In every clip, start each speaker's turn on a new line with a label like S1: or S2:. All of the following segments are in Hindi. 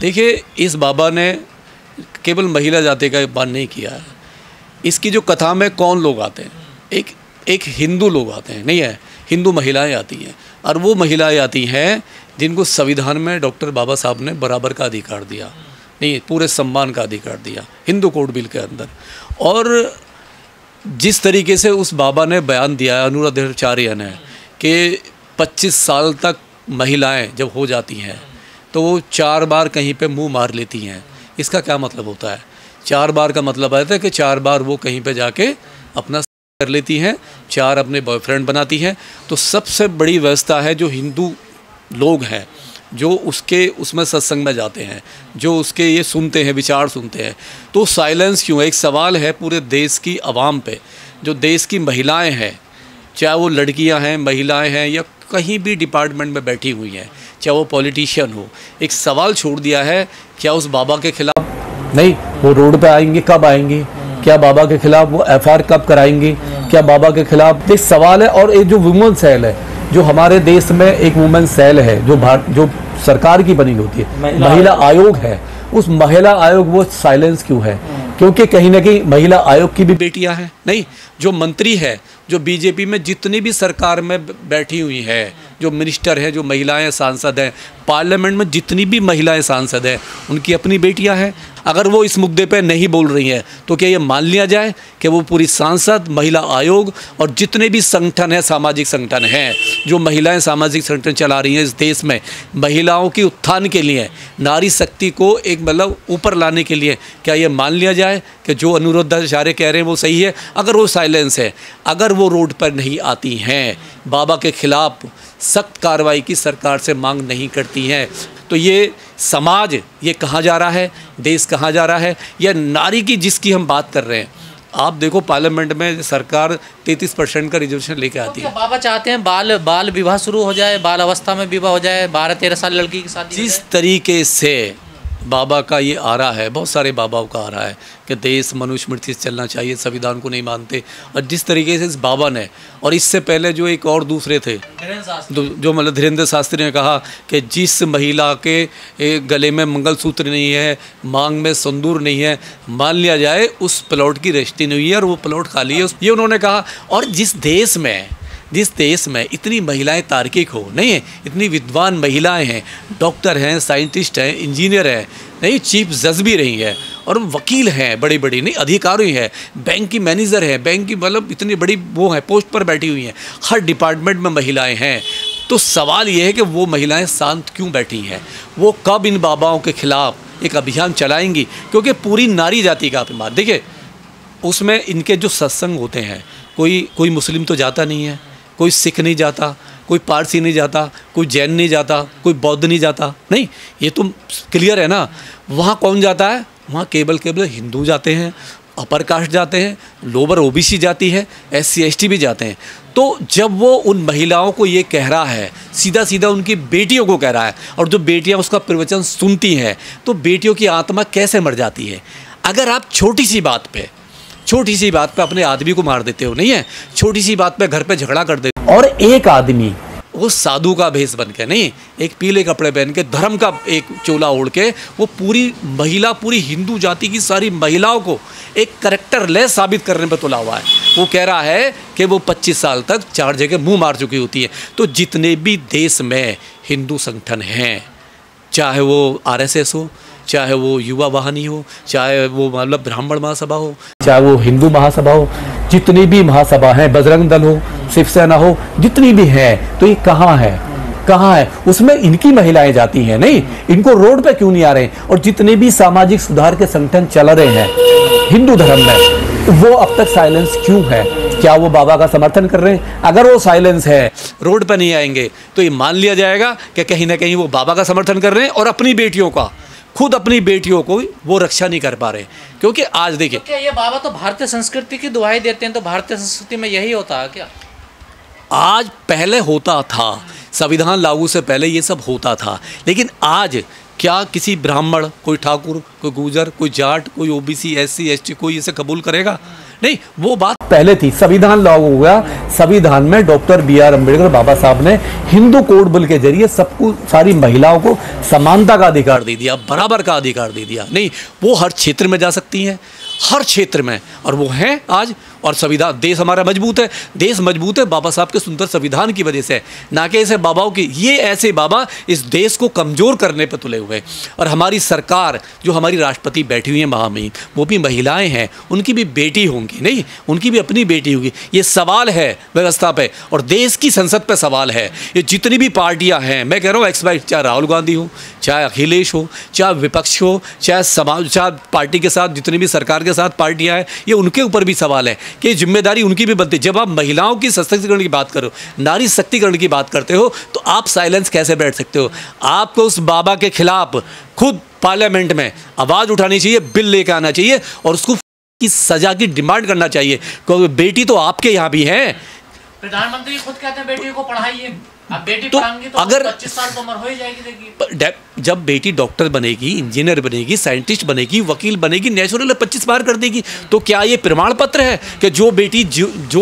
S1: देखिए, इस बाबा ने केवल महिला जाति का बात नहीं किया है। इसकी जो कथा में कौन लोग आते हैं, एक हिंदू लोग आते हैं, नहीं है, हिंदू महिलाएं आती हैं, और वो महिलाएं आती हैं जिनको संविधान में डॉक्टर बाबा साहब ने बराबर का अधिकार दिया, नहीं, पूरे सम्मान का अधिकार दिया हिंदू कोड बिल के अंदर। और जिस तरीके से उस बाबा ने बयान दिया है, अनुराधाचार्य ने, कि 25 साल तक महिलाएं जब हो जाती हैं तो वो 4 बार कहीं पे मुंह मार लेती हैं। इसका क्या मतलब होता है? 4 बार का मतलब आता है कि 4 बार वो कहीं पे जाके अपना कर लेती हैं, 4 अपने बॉयफ्रेंड बनाती हैं। तो सबसे बड़ी व्यवस्था है जो हिंदू लोग हैं, जो उसमें सत्संग में जाते हैं, जो उसके ये सुनते हैं, विचार सुनते हैं, तो साइलेंस क्यों है? एक सवाल है पूरे देश की आवाम पे, जो देश की महिलाएं हैं, चाहे वो लड़कियां हैं, महिलाएं हैं, या कहीं भी डिपार्टमेंट में बैठी हुई हैं, चाहे वो पॉलिटिशियन हो, एक सवाल छोड़ दिया है, क्या उस बाबा के खिलाफ नहीं वो रोड पे आएंगे? कब आएंगे? क्या बाबा के खिलाफ वो एफआईआर कब कराएंगे? क्या बाबा के खिलाफ? एक सवाल है। और एक जो वुमेन सेल है, जो हमारे देश में एक वुमेन सेल है जो सरकार की बनी होती है, महिला आयोग है, उस महिला आयोग वो साइलेंस क्यों है? क्योंकि कहीं ना कहीं महिला आयोग की भी बेटियां हैं, नहीं, जो मंत्री है, जो बीजेपी में जितनी भी सरकार में बैठी हुई है, जो मिनिस्टर हैं, जो महिलाएं सांसद हैं, पार्लियामेंट में जितनी भी महिलाएं सांसद हैं, उनकी अपनी बेटियां हैं। अगर वो इस मुद्दे पे नहीं बोल रही हैं तो क्या ये मान लिया जाए कि वो पूरी सांसद, महिला आयोग और जितने भी संगठन हैं, सामाजिक संगठन हैं, जो महिलाएं सामाजिक संगठन चला रही हैं इस देश में महिलाओं की उत्थान के लिए, नारी शक्ति को एक मतलब ऊपर लाने के लिए, क्या ये मान लिया जाए कि जो अनुराधाचार्य कह रहे हैं वो सही है? अगर वो साइलेंस है, अगर वो रोड पर नहीं आती हैं, बाबा के खिलाफ सख्त कार्रवाई की सरकार से मांग नहीं करती हैं, तो ये समाज ये कहाँ जा रहा है, देश कहाँ जा रहा है? या नारी की जिसकी हम बात कर रहे हैं, आप देखो पार्लियामेंट में सरकार 33% का रिजर्वेशन लेके आती है।
S2: बाबा चाहते हैं बाल विवाह शुरू हो जाए, बाल अवस्था में विवाह हो जाए, 12-13 साल लड़की की शादी।
S1: जिस तरीके से बाबा का ये आ रहा है, बहुत सारे बाबाओं का आ रहा है कि देश मनुस्मृति से चलना चाहिए, संविधान को नहीं मानते, और जिस तरीके से इस बाबा ने, और इससे पहले जो एक और दूसरे थे, जो मतलब धीरेन्द्र शास्त्री ने कहा कि जिस महिला के गले में मंगलसूत्र नहीं है, मांग में सिंदूर नहीं है, मान लिया जाए उस प्लॉट की रजिस्ट्री नहीं हुई है और वो प्लॉट खाली है, ये उन्होंने कहा। और जिस देश में इतनी महिलाएं तार्किक हो, नहीं है, इतनी विद्वान महिलाएं हैं, डॉक्टर हैं, साइंटिस्ट हैं, इंजीनियर हैं, नहीं, चीफ जज भी रही हैं, और वकील हैं, बड़ी बड़ी नहीं अधिकारी हैं, बैंक की मैनेजर हैं, बैंक की मतलब इतनी बड़ी वो है पोस्ट पर बैठी हुई हैं, हर डिपार्टमेंट में महिलाएं हैं। तो सवाल ये है कि वो महिलाएं शांत क्यों बैठी हैं? वो कब इन बाबाओं के खिलाफ एक अभियान चलाएंगी? क्योंकि पूरी नारी जाति का अपमान, देखिए उसमें इनके जो सत्संग होते हैं, कोई मुस्लिम तो जाता नहीं है, कोई सिख नहीं जाता, कोई पारसी नहीं जाता, कोई जैन नहीं जाता, कोई बौद्ध नहीं जाता, नहीं, ये तो क्लियर है ना। वहाँ कौन जाता है? वहाँ केवल हिंदू जाते हैं, अपर कास्ट जाते हैं, लोअर ओबीसी जाती है, SC ST भी जाते हैं। तो जब वो उन महिलाओं को ये कह रहा है, सीधा सीधा उनकी बेटियों को कह रहा है, और जो बेटियाँ उसका प्रवचन सुनती हैं, तो बेटियों की आत्मा कैसे मर जाती है? अगर आप छोटी सी बात पे अपने आदमी को मार देते हो, नहीं है, छोटी सी बात पे घर पे झगड़ा कर देते हो, और एक आदमी वो साधु का भेष बन के, नहीं, एक पीले कपड़े पहन के, धर्म का एक चोला ओढ़ के, वो पूरी हिंदू जाति की सारी महिलाओं को एक कैरेक्टर लेस साबित करने पर तुला हुआ है। वो कह रहा है कि वो 25 साल तक 4 जगह मुंह मार चुकी होती है। तो जितने भी देश में हिंदू संगठन हैं, चाहे वो RSS हो, चाहे वो युवा वाहिनी हो, चाहे वो मतलब ब्राह्मण महासभा हो, चाहे वो हिंदू महासभा हो, जितनी भी महासभा है, बजरंग दल हो, शिवसेना हो, जितनी भी है, तो ये कहाँ है? उसमें इनकी महिलाएं जाती हैं, नहीं, इनको रोड पे क्यों नहीं आ रहे? और जितने भी सामाजिक सुधार के संगठन चल रहे हैं हिंदू धर्म में, वो अब तक साइलेंस क्यों है? क्या वो बाबा का समर्थन कर रहे हैं? अगर वो साइलेंस है, रोड पर नहीं आएंगे, तो ये मान लिया जाएगा कि कहीं ना कहीं वो बाबा का समर्थन कर रहे हैं, और अपनी बेटियों को वो रक्षा नहीं कर पा रहे। क्योंकि आज देखिए,
S2: तो क्या ये बाबा तो भारतीय संस्कृति की दुहाई देते हैं, तो भारतीय संस्कृति में यही होता है क्या?
S1: आज पहले होता था, संविधान लागू से पहले ये सब होता था, लेकिन आज क्या किसी ब्राह्मण, कोई ठाकुर, कोई गुर्जर, कोई जाट, कोई OBC SC ST कोई इसे कबूल करेगा? नहीं, वो बात पहले थी। संविधान लागू हुआ, संविधान में डॉक्टर BR अम्बेडकर बाबा साहब ने हिंदू कोड बिल के जरिए सबको, सारी महिलाओं को समानता का अधिकार दे दिया, बराबर का अधिकार दे दिया। नहीं, वो हर क्षेत्र में जा सकती हैं, हर क्षेत्र में, और वो हैं आज। और संविधान, देश हमारा मजबूत है, देश मजबूत है बाबा साहब के सुंदर संविधान की वजह से, ना कि ऐसे बाबाओं की। ये ऐसे बाबा इस देश को कमज़ोर करने पर तुले हुए। और हमारी सरकार, जो हमारी राष्ट्रपति बैठी हुई है महामहिम, वो भी महिलाएं हैं, उनकी भी बेटी होंगी, नहीं, उनकी भी अपनी बेटी होगी। ये सवाल है व्यवस्था पे, और देश की संसद पे सवाल है। ये जितनी भी पार्टियां हैं, मैं कह रहा हूँ एक्स, चाहे राहुल गांधी हो, चाहे अखिलेश हो, चाहे विपक्ष हो, चाहे समाज, चाहे पार्टी के साथ जितनी भी सरकार के साथ पार्टियां हैं, ये उनके ऊपर भी सवाल है कि जिम्मेदारी उनकी भी बनती है। जब आप महिलाओं की सशक्तिकरण की बात करो, नारी शक्तिकरण की बात करते हो, तो आप साइलेंस कैसे बैठ सकते हो? आपको उस बाबा के खिलाफ खुद पार्लियामेंट में आवाज़ उठानी चाहिए, बिल लेकर आना चाहिए, और उसको की सजा की डिमांड करना चाहिए, क्योंकि बेटी तो आपके यहाँ भी है।
S2: प्रधानमंत्री खुद कहते हैं बेटी को पढ़ाइए। अब बेटी
S1: तो
S2: पढ़ाएंगे तो
S1: अगर
S2: 25 साल तो उम्र हो ही जाएगी। देखिए,
S1: जब बेटी डॉक्टर बनेगी, इंजीनियर बनेगी, साइंटिस्ट बनेगी, वकील बनेगी, नेचुरल 25 पार कर देगी। तो क्या ये प्रमाण पत्र है कि जो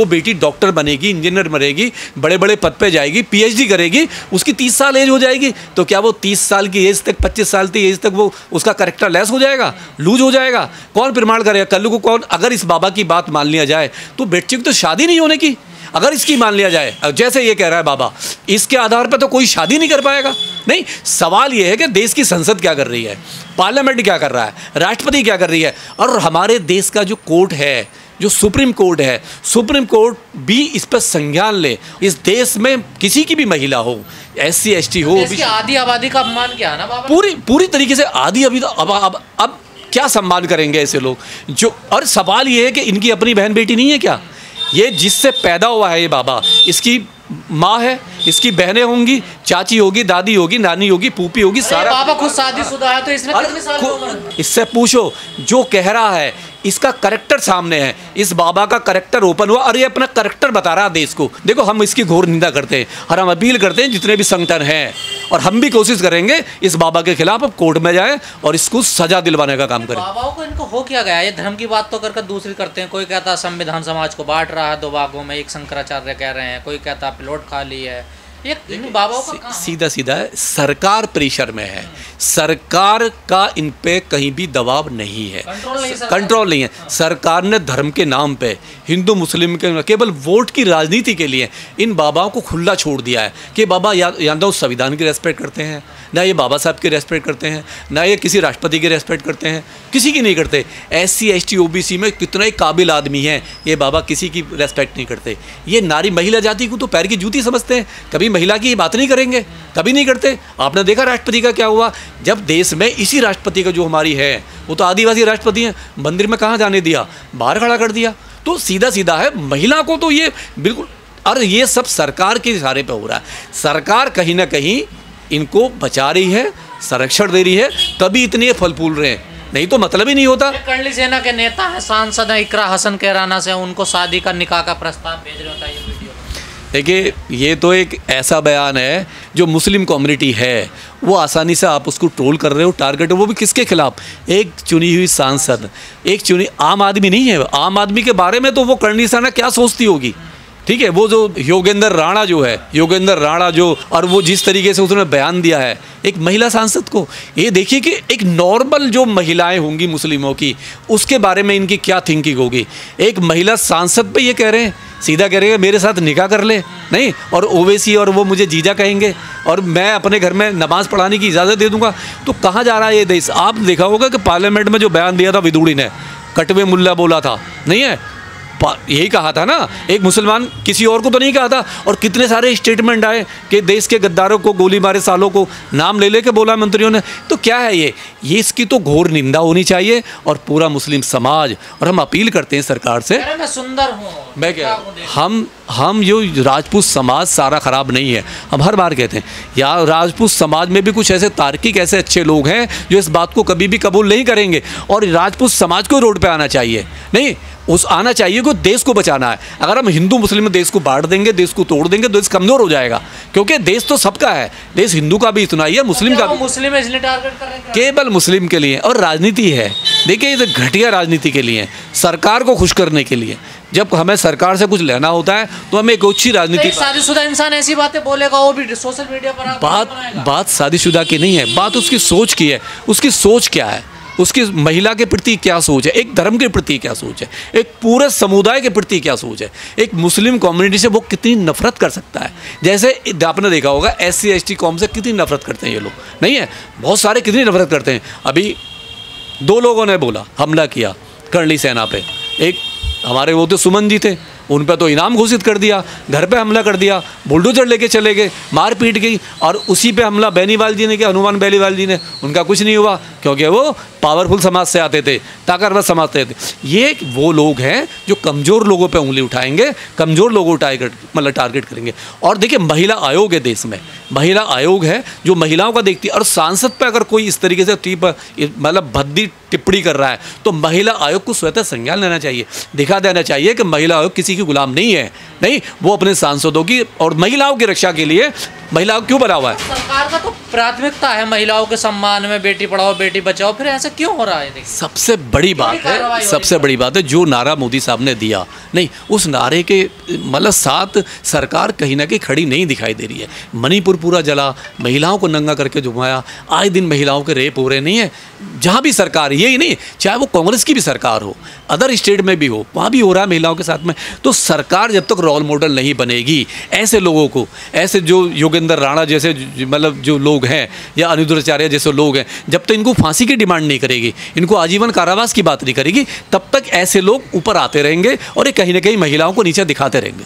S1: बेटी डॉक्टर बनेगी, इंजीनियर बनेगी, बड़े बड़े पद पे जाएगी, PhD करेगी, उसकी 30 साल एज हो जाएगी, तो क्या वो 30 साल की एज तक, 25 साल की एज तक वो उसका करेक्टर लेस हो जाएगा, लूज हो जाएगा? कौन प्रमाण करेगा? कल को कौन, अगर इस बाबा की बात मान लिया जाए तो बच्चे की तो शादी नहीं होने की। अगर इसकी मान लिया जाए, जैसे ये कह रहा है बाबा, इसके आधार पर तो कोई शादी नहीं कर पाएगा। नहीं, सवाल ये है कि देश की संसद क्या कर रही है, पार्लियामेंट क्या कर रहा है, राष्ट्रपति क्या कर रही है, और हमारे देश का जो कोर्ट है, जो सुप्रीम कोर्ट है, सुप्रीम कोर्ट भी इस पर संज्ञान ले। इस देश में किसी की भी महिला हो, SC ST हो,
S2: आधी आबादी का अपमान किया ना बाबा,
S1: पूरी तरीके से आधी। अभी तो अब क्या सम्मान करेंगे ऐसे लोग जो? और सवाल ये है कि इनकी अपनी बहन बेटी नहीं है क्या? ये जिससे पैदा हुआ है ये बाबा, इसकी माँ है, इसकी बहनें होंगी, चाची होगी, दादी होगी, नानी होगी, फूफी होगी, सारा।
S2: बाबा खुद शादीशुदा है, तो इसने कितने साल की उम्र?
S1: इससे पूछो, जो कह रहा है इसका करेक्टर सामने है, इस बाबा का करेक्टर ओपन हुआ और ये अपना करेक्टर बता रहा है देश को। देखो, हम इसकी घोर निंदा करते हैं और हम अपील करते हैं जितने भी संगठन हैं, और हम भी कोशिश करेंगे इस बाबा के खिलाफ अब कोर्ट में जाए और इसको सजा दिलवाने का काम करें।
S2: बाबाओं को इनको हो क्या गया? ये धर्म की बात तो कर दूसरी करते हैं। कोई कहता है संविधान समाज को बांट रहा है 2 भागों में, एक शंकराचार्य कह रहे हैं, कोई कहता है प्लॉट खाली है। ये बाबाओं का
S1: सीधा है, सरकार प्रेशर में है, सरकार का इन पे कहीं भी दबाव नहीं है, कंट्रोल नहीं है। सरकार ने धर्म के नाम पे, हिंदू मुस्लिम के केवल वोट की राजनीति के लिए इन बाबाओं को खुला छोड़ दिया है कि बाबा या तो संविधान की रेस्पेक्ट करते हैं, ना ये बाबा साहब की रेस्पेक्ट करते हैं, ना ये किसी राष्ट्रपति की रेस्पेक्ट करते हैं, किसी की नहीं करते। SC ST OBC में कितना ही काबिल आदमी है, ये बाबा किसी की रेस्पेक्ट नहीं करते। ये नारी महिला जाति को तो पैर की जूती समझते हैं, कभी महिला की बात नहीं करेंगे, कभी नहीं करते। आपने देखा राष्ट्रपति का क्या हुआ, जब देश में इसी राष्ट्रपति का जो हमारी है, वो तो आदिवासी राष्ट्रपति हैं, मंदिर में कहाँ जाने दिया, बाहर खड़ा कर दिया। तो सीधा है, महिला को तो ये बिल्कुल, और ये सब सरकार के इशारे पे हो रहा है। सरकार कहीं ना कहीं इनको बचा रही है, संरक्षण दे रही है, तभी इतने फल फूल रहे हैं, नहीं तो मतलब ही नहीं होता।
S2: कर्ली सेना के नेता हैं, सांसद हैं इकरा हसन कैराना से, उनको शादी का निकाह का प्रस्ताव भेज रहे होता है ये वीडियो।
S1: देखिए, ये तो एक ऐसा बयान है जो मुस्लिम कम्युनिटी है, वो आसानी से आप उसको ट्रोल कर रहे हो, टारगेट, वो भी किसके खिलाफ? एक चुनी हुई सांसद, एक चुनी, आम आदमी नहीं है। आम आदमी के बारे में तो वो कर्ली सेना क्या सोचती होगी, ठीक है? वो जो योगेंद्र राणा जो, और वो जिस तरीके से उसने बयान दिया है एक महिला सांसद को, ये देखिए कि एक नॉर्मल जो महिलाएं होंगी मुस्लिमों की, उसके बारे में इनकी क्या थिंकिंग होगी। एक महिला सांसद पे ये कह रहे हैं, सीधा कह रहे हैं मेरे साथ निकाह कर ले, नहीं, और ओवैसी और वो मुझे जीजा कहेंगे और मैं अपने घर में नमाज पढ़ाने की इजाज़त दे दूंगा। तो कहाँ जा रहा है ये देश? आप देखा होगा कि पार्लियामेंट में जो बयान दिया था विदुड़ी ने, कटवे मुल्ला बोला था, नहीं है, यही कहा था ना, एक मुसलमान, किसी और को तो नहीं कहा था। और कितने सारे स्टेटमेंट आए कि देश के गद्दारों को, गोली मारे सालों को नाम ले लेके बोला मंत्रियों ने। तो क्या है ये इसकी तो घोर निंदा होनी चाहिए, और पूरा मुस्लिम समाज, और हम अपील करते हैं सरकार से,
S2: मैं सुंदर हूँ,
S1: मैं क्या, हम जो राजपूत समाज सारा ख़राब नहीं है, हम हर बार कहते हैं यार, राजपूत समाज में भी कुछ ऐसे तार्किक, ऐसे अच्छे लोग हैं जो इस बात को कभी भी कबूल नहीं करेंगे, और राजपूत समाज को रोड पे आना चाहिए, नहीं आना चाहिए को देश को बचाना है। अगर हम हिंदू मुस्लिम देश को बांट देंगे, देश को तोड़ देंगे, तो देश कमज़ोर हो जाएगा, क्योंकि देश तो सबका है, देश हिंदू का भी इतना ही है, मुस्लिम का भी।
S2: मुस्लिम इसलिए टारगेट कर रहे हैं,
S1: केवल मुस्लिम के लिए, और राजनीति है, देखिए ये तो घटिया राजनीति के लिए है, सरकार को खुश करने के लिए। जब हमें सरकार से कुछ लेना होता है तो हमें एक अच्छी राजनीति।
S2: शादीशुदा इंसान ऐसी बातें बोलेगा, वो भी सोशल मीडिया पर।
S1: बात शादीशुदा की नहीं है, बात उसकी सोच की है। उसकी सोच क्या है, उसकी महिला के प्रति क्या सोच है, एक धर्म के प्रति क्या सोच है, एक पूरे समुदाय के प्रति क्या सोच है, एक मुस्लिम कम्युनिटी से वो कितनी नफरत कर सकता है। जैसे आपने देखा होगा SC ST कौम से कितनी नफरत करते हैं ये लोग, नहीं है, बहुत सारे कितनी नफरत करते हैं। अभी 2 लोगों ने बोला, हमला किया कर्ली सेना पे, एक हमारे वो तो सुमन जी थे, उन पर तो इनाम घोषित कर दिया, घर पे हमला कर दिया, बुलडोजर लेके चले गए, मार पीट गई, और उसी पे हमला बेनीवाल जी ने किया, हनुमान बेनीवाल जी ने, उनका कुछ नहीं हुआ क्योंकि वो पावरफुल समाज से आते थे, ताकतवर समाज से आते थे। ये वो लोग हैं जो कमज़ोर लोगों पे उंगली उठाएंगे, कमज़ोर लोगों को टारगेट करेंगे। और देखिए महिला आयोग है देश में, महिला आयोग है जो महिलाओं का देखती है, और सांसद पे अगर कोई इस तरीके से मतलब भद्दी टिप्पणी कर रहा है तो महिला आयोग को स्वतः संज्ञान लेना चाहिए, दिखा देना चाहिए कि महिला आयोग किसी की गुलाम नहीं है, नहीं, वो अपने सांसदों की और महिलाओं की रक्षा के लिए महिलाओं क्यों बना हुआ है।
S2: सरकार का तो प्राथमिकता है महिलाओं के सम्मान में, बेटी पढ़ाओ बेटी बचाओ, फिर ऐसा क्यों हो रहा है?
S1: सबसे बड़ी बात है, सबसे बड़ी बात है जो नारा मोदी साहब ने दिया, नहीं उस नारे के मतलब साथ सरकार कहीं ना कहीं खड़ी नहीं दिखाई दे रही है। मणिपुर पूरा जला, महिलाओं को नंगा करके घुमाया, आए दिन महिलाओं के रेप हो रहे, नहीं है, जहाँ भी सरकार, यही नहीं, चाहे वो कांग्रेस की भी सरकार हो, अदर स्टेट में भी हो, वहाँ भी हो रहा है महिलाओं के साथ में। तो सरकार जब तक रोल मॉडल नहीं बनेगी ऐसे लोगों को, ऐसे जो योगेंद्र राणा जैसे मतलब जो लोग हैं या अनिरुद्ध आचार्य जैसे लोग हैं, जब तक इनको फांसी की डिमांड नहीं करेगी, इनको आजीवन कारावास की बात नहीं करेगी, तब तक ऐसे लोग ऊपर आते रहेंगे और ये कहीं ना कहीं महिलाओं को नीचे दिखाते रहेंगे।